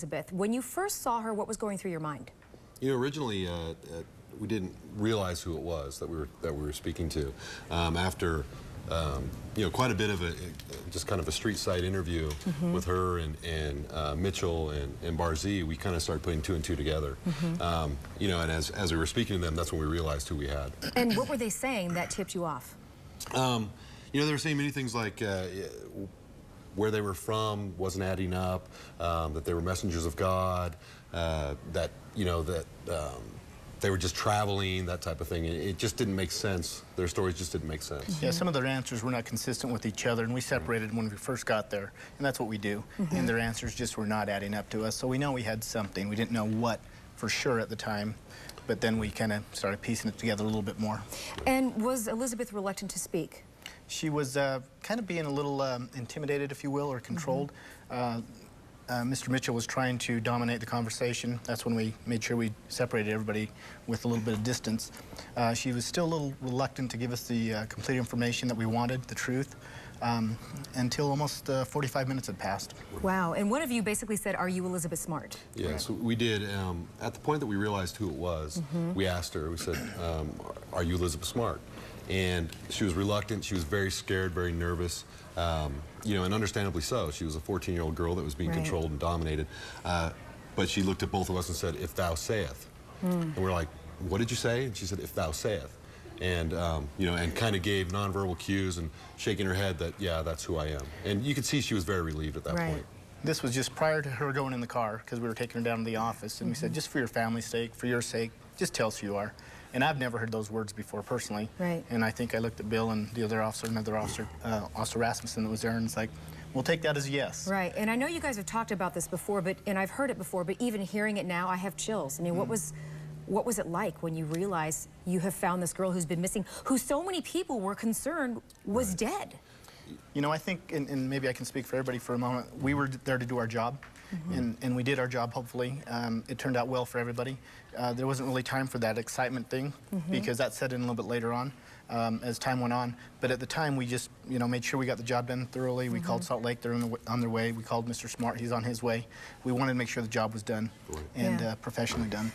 Elizabeth, when you first saw her, what was going through your mind? You know, originally we didn't realize who it was that we were speaking to. After you know, quite a bit of just kind of a street side interview with her and Mitchell and Barzee, we kind of started putting two and two together. You know, and as we were speaking to them, that's when we realized who we had. And what were they saying that tipped you off? You know, they were saying many things like where they were from wasn't adding up, that they were messengers of God, that, you know, that they were just traveling, that type of thing. It just didn't make sense. Their stories just didn't make sense. Yeah, some of their answers were not consistent with each other, and we separated when we first got there, and that's what we do. And their answers just were not adding up to us, so we know we had something. We didn't know what for sure at the time, but then we kind of started piecing it together a little bit more. And was Elizabeth reluctant to speak? She was kind of being a little intimidated, if you will, or controlled. Mr. Mitchell was trying to dominate the conversation. That's when we made sure we separated everybody with a little bit of distance. She was still a little reluctant to give us the complete information that we wanted, the truth, until almost 45 minutes had passed. Wow, and one of you basically said, "Are you Elizabeth Smart?" Yes, we did. At the point that we realized who it was, we asked her, we said, "Are you Elizabeth Smart?" And she was reluctant, she was very scared, very nervous, you know, and understandably so. She was a 14-year-old girl that was being controlled and dominated. But she looked at both of us and said, "If thou sayest." And we're like, "What did you say?" And she said, "If thou sayest." And, you know, and kind of gave nonverbal cues and shaking her head that, yeah, that's who I am. And you could see she was very relieved at that point. This was just prior to her going in the car, because we were taking her down to the office, and we said, just for your family's sake, for your sake, just tell us who you are. And I've never heard those words before personally. And I think I looked at Bill and the other officer, another officer, Officer Rasmussen, that was there, and it's like, we'll take that as a yes. Right, and I know you guys have talked about this before, and I've heard it before, but even hearing it now, I have chills. I mean, what was it like when you realized you have found this girl who's been missing, who so many people were concerned was dead? You know, I think, and maybe I can speak for everybody for a moment, we were there to do our job, and we did our job, hopefully. It turned out well for everybody. There wasn't really time for that excitement thing, because that set in a little bit later on as time went on. But at the time, we just, you know, made sure we got the job done thoroughly. We called Salt Lake, they're on their way. We called Mr. Smart, he's on his way. We wanted to make sure the job was done and professionally done.